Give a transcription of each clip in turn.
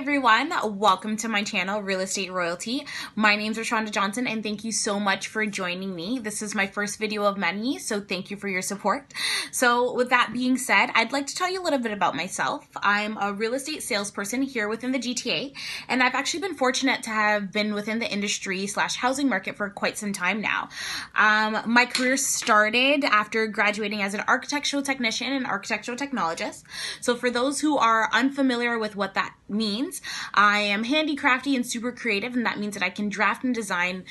everyone, welcome to my channel, Real Estate Royalty. My name is Reshonda Johnson and thank you so much for joining me. This is my first video of many, so thank you for your support. So with that being said, I'd like to tell you a little bit about myself. I'm a real estate salesperson here within the GTA, and I've actually been fortunate to have been within the industry / housing market for quite some time now. My career started after graduating as an architectural technician and architectural technologist. So for those who are unfamiliar with what that means, I am handy, crafty, and super creative, and that means that I can draft and design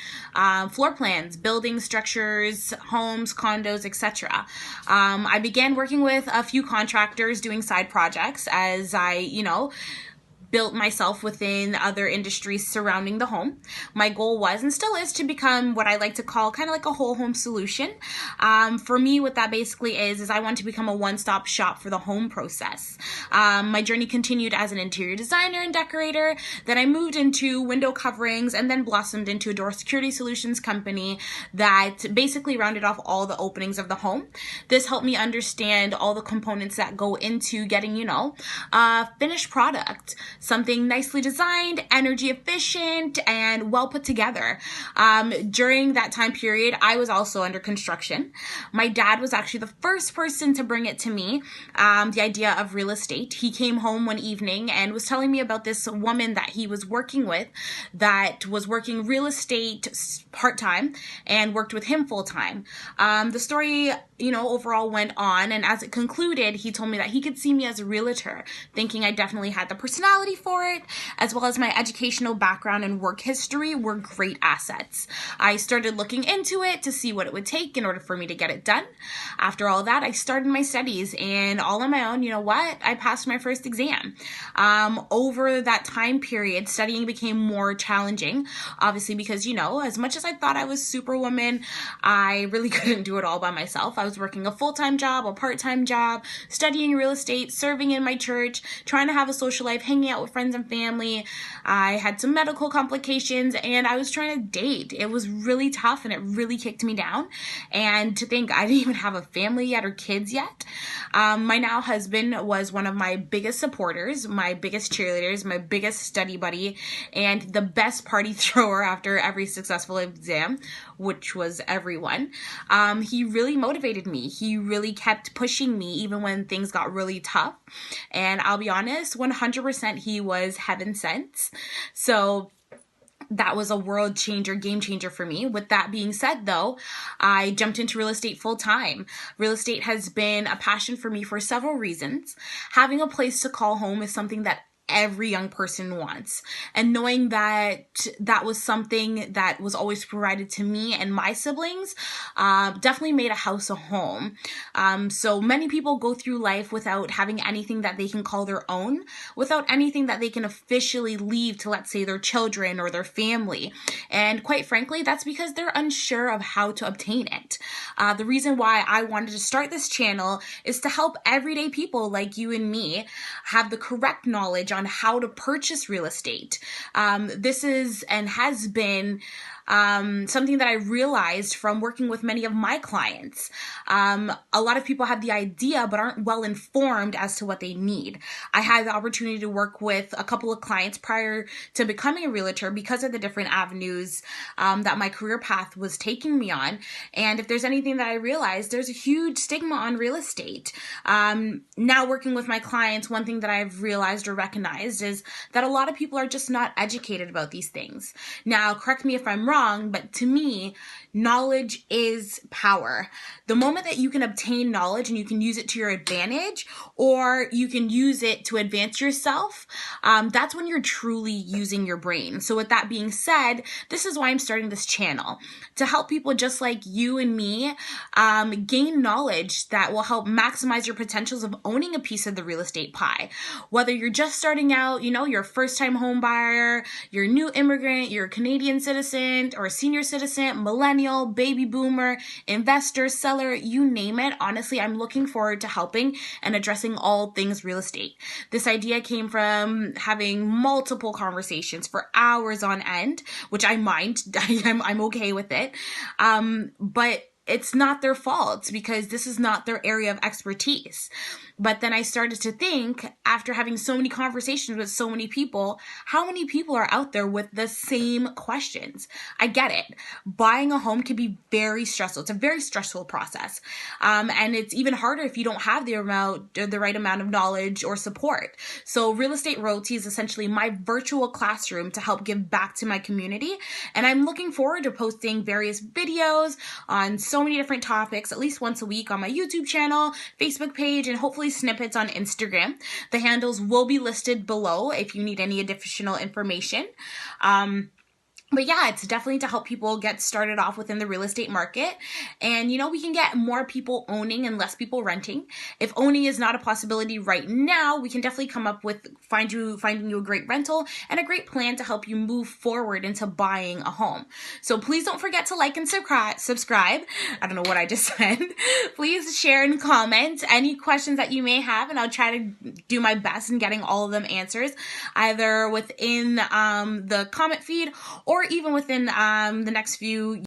floor plans, building structures, homes, condos, etc. I began working with a few contractors doing side projects as I, built myself within other industries surrounding the home. My goal was and still is to become what I like to call kind of like a whole home solution. For me, what that basically is I want to become a one-stop shop for the home process. My journey continued as an interior designer and decorator. Then I moved into window coverings and then blossomed into a door security solutions company that basically rounded off all the openings of the home. This helped me understand all the components that go into getting, a finished product. Something nicely designed, energy efficient, and well put together. During that time period, I was also under construction. My dad was actually the first person to bring it to me, the idea of real estate. He came home one evening and was telling me about this woman that he was working with that was working real estate part-time and worked with him full-time. The story, overall went on, and as it concluded, he told me that he could see me as a realtor, thinking I definitely had the personality for it, as well as my educational background and work history were great assets. I started looking into it to see what it would take in order for me to get it done. After all that, I started my studies, and all on my own, I passed my first exam. Over that time period, studying became more challenging, obviously because, as much as I thought I was superwoman, I really couldn't do it all by myself. I was working a full-time job, a part-time job, studying real estate, serving in my church, trying to have a social life, hanging out with friends and family. I had some medical complications, and I was trying to date. It was really tough, and it really kicked me down. And to think I didn't even have a family yet or kids yet. My now husband was one of my biggest supporters, my biggest cheerleaders, my biggest study buddy, and the best party thrower after every successful exam, which was everyone. He really motivated me. He really kept pushing me even when things got really tough. And I'll be honest, 100% he was heaven sent. So that was a world changer, game changer for me. With that being said, though, I jumped into real estate full time. Real estate has been a passion for me for several reasons. Having a place to call home is something that every young person wants, and knowing that that was something that was always provided to me and my siblings definitely made a house a home. So many people go through life without having anything that they can call their own, without anything that they can officially leave to, let's say, their children or their family. And quite frankly, that's because they're unsure of how to obtain it. The reason why I wanted to start this channel is to help everyday people like you and me have the correct knowledge on how to purchase real estate. This is and has been something that I realized from working with many of my clients. A lot of people have the idea but aren't well informed as to what they need. I had the opportunity to work with a couple of clients prior to becoming a realtor because of the different avenues that my career path was taking me on. And if there's anything that I realized, there's a huge stigma on real estate. Now working with my clients, one thing that I've realized or recognized is that a lot of people are just not educated about these things. Now, correct me if I'm wrong, but to me, knowledge is power. The moment that you can obtain knowledge and you can use it to your advantage, or you can use it to advance yourself, that's when you're truly using your brain. So with that being said, this is why I'm starting this channel, to help people just like you and me gain knowledge that will help maximize your potentials of owning a piece of the real estate pie. Whether you're just starting out, you're a first-time home buyer, you're a new immigrant, you're a Canadian citizen or a senior citizen, millennial, baby boomer, investor, seller, you name it. Honestly, I'm looking forward to helping and addressing all things real estate. This idea came from having multiple conversations for hours on end, which I mind. I'm okay with it. But it's not their fault because this is not their area of expertise. But then I started to think, after having so many conversations with so many people, how many people are out there with the same questions? I get it. Buying a home can be very stressful. It's a very stressful process. And it's even harder if you don't have the right amount of knowledge or support. So Real Estate Royalty is essentially my virtual classroom to help give back to my community. And I'm looking forward to posting various videos on so many different topics, at least once a week on my YouTube channel, Facebook page, and hopefully snippets on Instagram. The handles will be listed below if you need any additional information. But yeah, it's definitely to help people get started off within the real estate market. And, you know, we can get more people owning and less people renting. If owning is not a possibility right now, we can definitely come up with finding you a great rental and a great plan to help you move forward into buying a home. So please don't forget to like and subscribe. I don't know what I just said. Please share and comment any questions that you may have, and I'll try to do my best in getting all of them answers, either within the comment feed or even within the next few